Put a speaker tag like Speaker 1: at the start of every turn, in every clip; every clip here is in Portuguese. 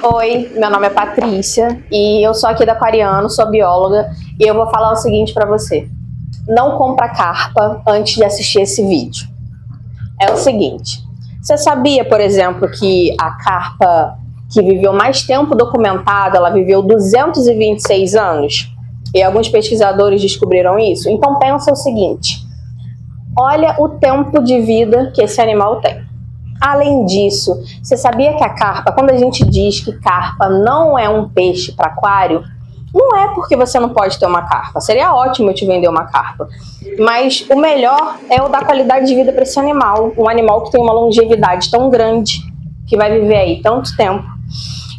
Speaker 1: Oi, meu nome é Patrícia e eu sou aqui da Aquariano, sou bióloga e eu vou falar o seguinte para você. Não compra carpa antes de assistir esse vídeo. É o seguinte, você sabia, por exemplo, que a carpa que viveu mais tempo documentada, ela viveu 226 anos? E alguns pesquisadores descobriram isso? Então pensa o seguinte, olha o tempo de vida que esse animal tem. Além disso, você sabia que a carpa, quando a gente diz que carpa não é um peixe para aquário, não é porque você não pode ter uma carpa. Seria ótimo eu te vender uma carpa. Mas o melhor é o dar qualidade de vida para esse animal. Um animal que tem uma longevidade tão grande, que vai viver aí tanto tempo,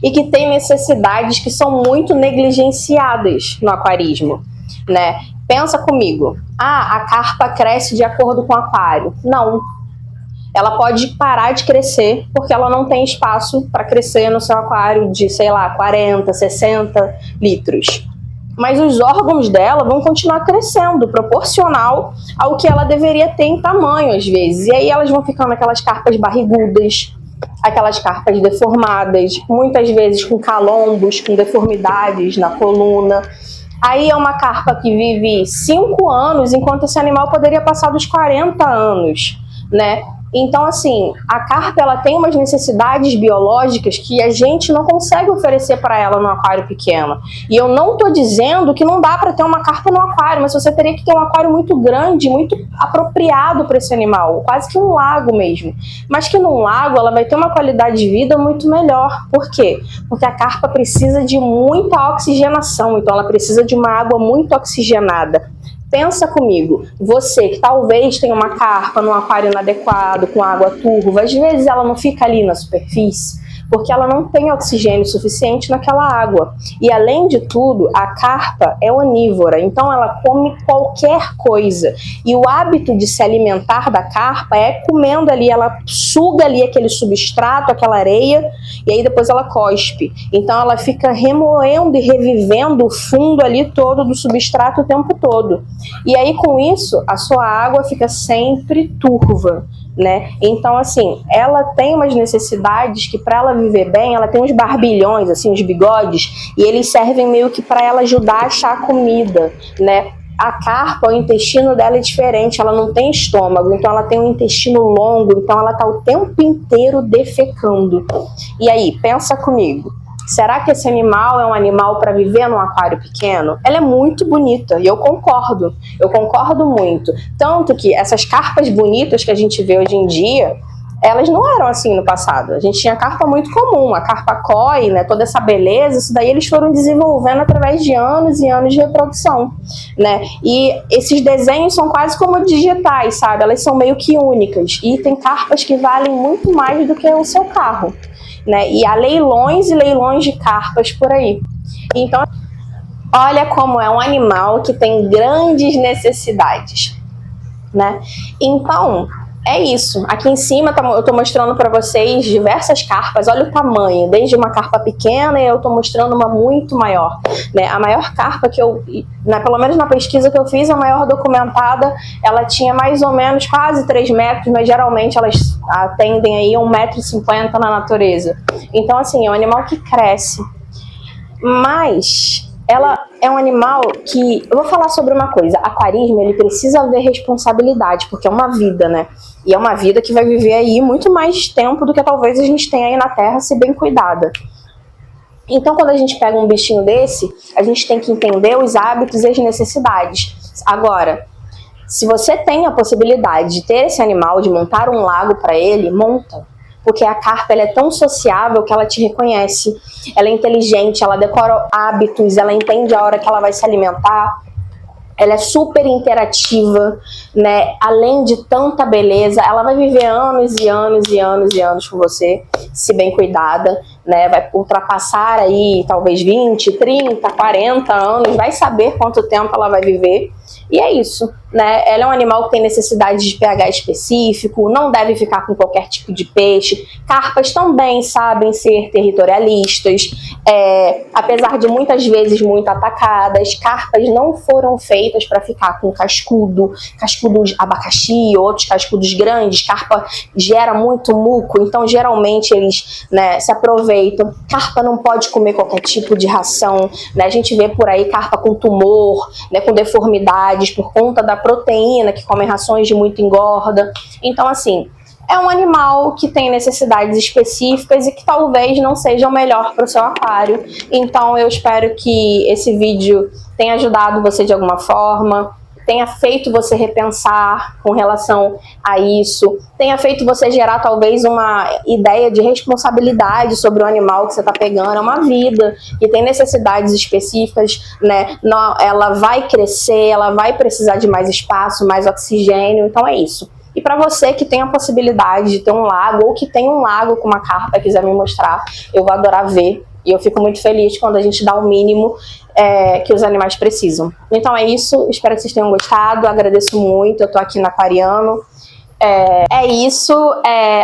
Speaker 1: e que tem necessidades que são muito negligenciadas no aquarismo, né? Pensa comigo. A carpa cresce de acordo com o aquário. Não. Ela pode parar de crescer porque ela não tem espaço para crescer no seu aquário de, sei lá, 40, 60 litros. Mas os órgãos dela vão continuar crescendo, proporcional ao que ela deveria ter em tamanho, às vezes. E aí elas vão ficando aquelas carpas barrigudas, aquelas carpas deformadas, muitas vezes com calombos, com deformidades na coluna. Aí é uma carpa que vive 5 anos, enquanto esse animal poderia passar dos 40 anos, né? Então, assim, a carpa ela tem umas necessidades biológicas que a gente não consegue oferecer para ela no aquário pequeno. E eu não estou dizendo que não dá para ter uma carpa no aquário, mas você teria que ter um aquário muito grande, muito apropriado para esse animal, quase que um lago mesmo. Mas que num lago ela vai ter uma qualidade de vida muito melhor. Por quê? Porque a carpa precisa de muita oxigenação, então ela precisa de uma água muito oxigenada. Pensa comigo, você que talvez tenha uma carpa num aquário inadequado, com água turva, às vezes ela não fica ali na superfície, porque ela não tem oxigênio suficiente naquela água. E além de tudo, a carpa é onívora, então ela come qualquer coisa. E o hábito de se alimentar da carpa é comendo ali, ela suga ali aquele substrato, aquela areia, e aí depois ela cospe. Então ela fica remoendo e revivendo o fundo ali todo do substrato o tempo todo. E aí com isso, a sua água fica sempre turva, né? Então assim, ela tem umas necessidades que para ela viver bem, ela tem uns barbilhões, assim, uns bigodes, e eles servem meio que para ela ajudar a achar a comida, né? A carpa, o intestino dela é diferente, ela não tem estômago, então ela tem um intestino longo, então ela tá o tempo inteiro defecando. E aí, pensa comigo. Será que esse animal é um animal para viver num aquário pequeno? Ela é muito bonita e eu concordo muito. Tanto que essas carpas bonitas que a gente vê hoje em dia, elas não eram assim no passado. A gente tinha carpa muito comum, a carpa koi, né, toda essa beleza, isso daí eles foram desenvolvendo através de anos e anos de reprodução, né? E esses desenhos são quase como digitais, sabe? Elas são meio que únicas e tem carpas que valem muito mais do que o seu carro, né? E há leilões e leilões de carpas por aí. Então, olha como é um animal que tem grandes necessidades, né? Então, é isso. Aqui em cima eu tô mostrando para vocês diversas carpas. Olha o tamanho, desde uma carpa pequena e eu tô mostrando uma muito maior, né? A maior carpa que eu, né, pelo menos na pesquisa que eu fiz, a maior documentada, ela tinha mais ou menos quase 3 metros, mas geralmente elas atendem aí a 1,50 m na natureza. Então, assim, é um animal que cresce. Mas ela é um animal que... Eu vou falar sobre uma coisa. Aquarismo, ele precisa haver responsabilidade, porque é uma vida, né? E é uma vida que vai viver aí muito mais tempo do que talvez a gente tenha aí na Terra, se bem cuidada. Então, quando a gente pega um bichinho desse, a gente tem que entender os hábitos e as necessidades. Agora, se você tem a possibilidade de ter esse animal, de montar um lago para ele, monta. Porque a carpa ela é tão sociável que ela te reconhece, ela é inteligente, ela decora hábitos, ela entende a hora que ela vai se alimentar, ela é super interativa, né? Além de tanta beleza, ela vai viver anos e anos e anos e anos com você, se bem cuidada, né? Vai ultrapassar aí talvez 20, 30, 40 anos, vai saber quanto tempo ela vai viver. E é isso, né? Ela é um animal que tem necessidade de pH específico, não deve ficar com qualquer tipo de peixe. Carpas também sabem ser territorialistas, apesar de muitas vezes muito atacadas. Carpas não foram feitas para ficar com cascudo de abacaxi, outros cascudos grandes. Carpa gera muito muco, então geralmente eles, né, se aproveitam. Carpa não pode comer qualquer tipo de ração, né? A gente vê por aí carpa com tumor, né, com deformidades por conta da proteína, que comem rações de muito engorda. Então, assim, é um animal que tem necessidades específicas e que talvez não seja o melhor para o seu aquário. Então, eu espero que esse vídeo tenha ajudado você de alguma forma, tenha feito você repensar com relação a isso, tenha feito você gerar talvez uma ideia de responsabilidade sobre o animal que você está pegando. É uma vida que tem necessidades específicas, né? Ela vai crescer, ela vai precisar de mais espaço, mais oxigênio, então é isso. E para você que tem a possibilidade de ter um lago, ou que tem um lago com uma carpa e quiser me mostrar, eu vou adorar ver. E eu fico muito feliz quando a gente dá o mínimo que os animais precisam. Então é isso, espero que vocês tenham gostado, agradeço muito, eu tô aqui na Aquariano. É isso,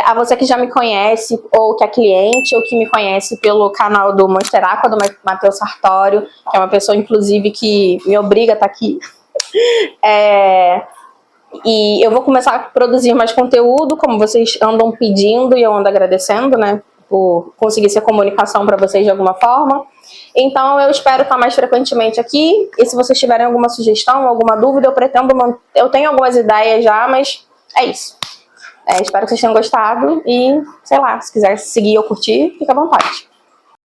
Speaker 1: a você que já me conhece, ou que é cliente, ou que me conhece pelo canal do Monster Aqua, do Matheus Sartório, que é uma pessoa, inclusive, que me obriga a estar aqui. E eu vou começar a produzir mais conteúdo, como vocês andam pedindo, e eu ando agradecendo, né, por conseguir essa comunicação para vocês de alguma forma. Então eu espero estar mais frequentemente aqui, e se vocês tiverem alguma sugestão, alguma dúvida, eu tenho algumas ideias já, mas é isso. Espero que vocês tenham gostado e, sei lá, se quiser seguir ou curtir, fica à vontade.